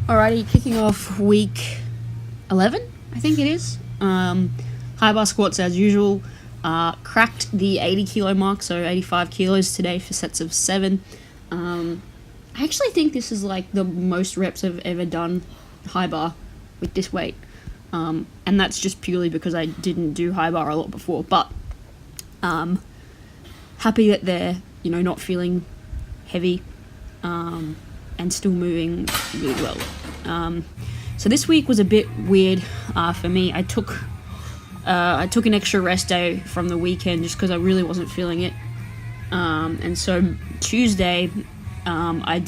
Alrighty, kicking off week 11, I think it is. High bar squats as usual. Cracked the 80 kilo mark, so 85 kilos today for sets of 7. I actually think this is like the most reps I've ever done high bar with this weight. And that's just purely because I didn't do high bar a lot before. But happy that they're, not feeling heavy and still moving really well. So this week was a bit weird for me. I took an extra rest day from the weekend just because I really wasn't feeling it. And so Tuesday, I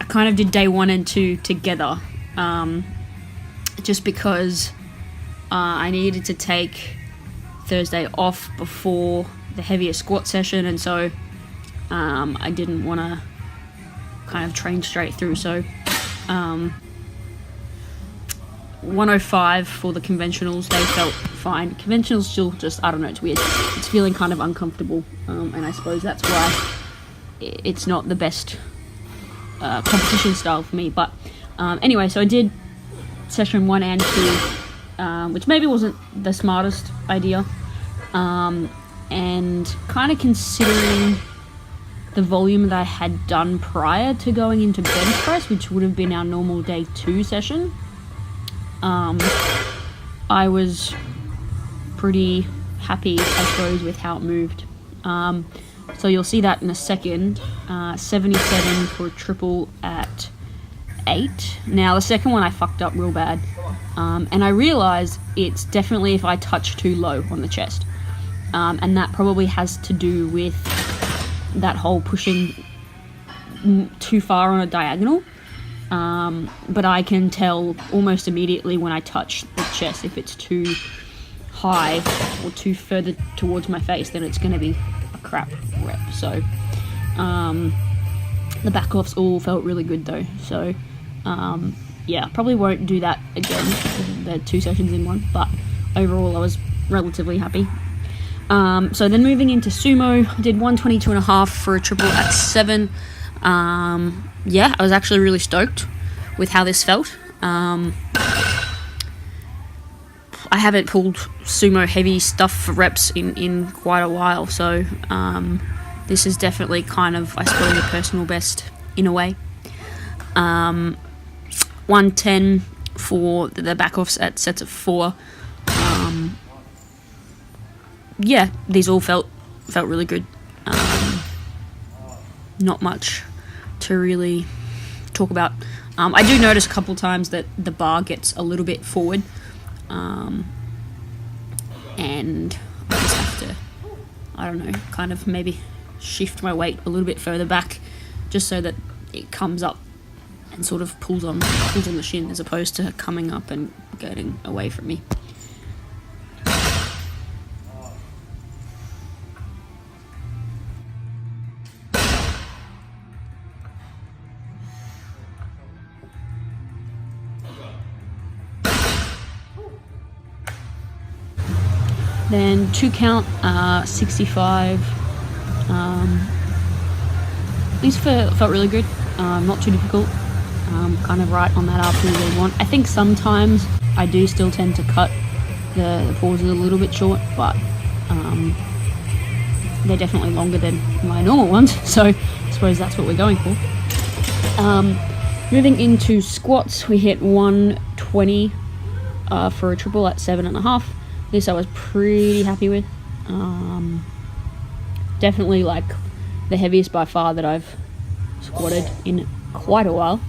kind of did day 1 and 2 together, just because I needed to take Thursday off before the heavier squat session, and so I didn't want to kind of train straight through. So 105 for the conventionals, they felt fine. Conventionals still just, I don't know, it's weird. It's feeling kind of uncomfortable, and I suppose that's why it's not the best competition style for me. But anyway, so I did session 1 and 2, which maybe wasn't the smartest idea, and kind of considering the volume that I had done prior to going into bench press, which would have been our normal day 2 session, I was pretty happy, I suppose, with how it moved. So you'll see that in a second. 77 for a triple at 8. Now the second one I fucked up real bad, and I realised it's definitely if I touch too low on the chest, and that probably has to do with that whole pushing too far on a diagonal. But I can tell almost immediately when I touch the chest if it's too high or too further towards my face, then it's going to be a crap rep. So the back offs all felt really good though. So yeah, probably won't do that again, the 2 sessions in 1, but overall I was relatively happy. So then moving into sumo, I did 122.5 for a triple at 7. Yeah, I was actually really stoked with how this felt. I haven't pulled sumo heavy stuff for reps in quite a while, so this is definitely kind of, I suppose, a personal best in a way. 110 for the back offs at sets of 4. Yeah, these all felt really good. Not much to really talk about. I do notice a couple times that the bar gets a little bit forward, and I just have to, I don't know, kind of maybe shift my weight a little bit further back, just so that it comes up and sort of pulls on the shin, as opposed to coming up and getting away from me. Then 2 count, 65. These felt really good, not too difficult, kind of right on that RP we want. I think sometimes I do still tend to cut the pauses a little bit short, but they're definitely longer than my normal ones, so I suppose that's what we're going for. Moving into squats, we hit 120 for a triple at 7.5. This I was pretty happy with. Definitely like the heaviest by far that I've squatted in quite a while.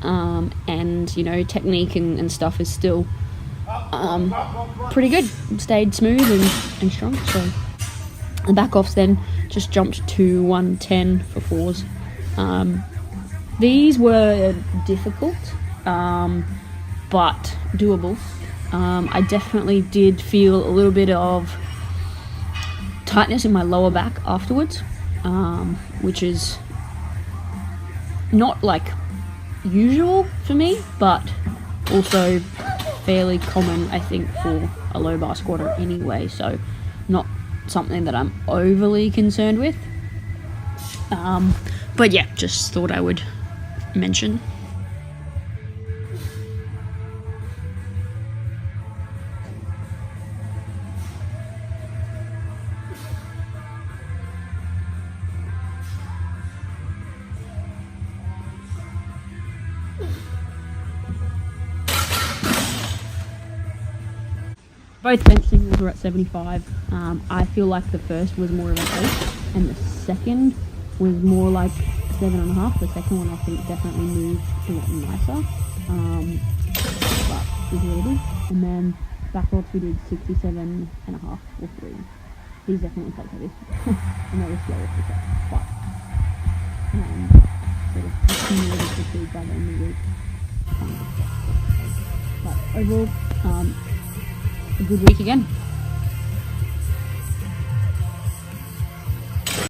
And technique and stuff is still pretty good. Stayed smooth and strong. So the back offs then just jumped to 110 for 4s. These were difficult, but doable. I definitely did feel a little bit of tightness in my lower back afterwards, which is not like usual for me, but also fairly common, I think, for a low bar squatter anyway, so not something that I'm overly concerned with. But yeah, just thought I would mention. Both bench singles were at 75. I feel like the first was more of an 8, and the second was more like 7.5. The second one I think definitely moved a lot nicer, but is what it is. And then back rocks we did 67.5 or 3. These definitely felt heavy, and they were slow off the set, but sort of accumulated fatigue by the end of the week. But overall, a good week again.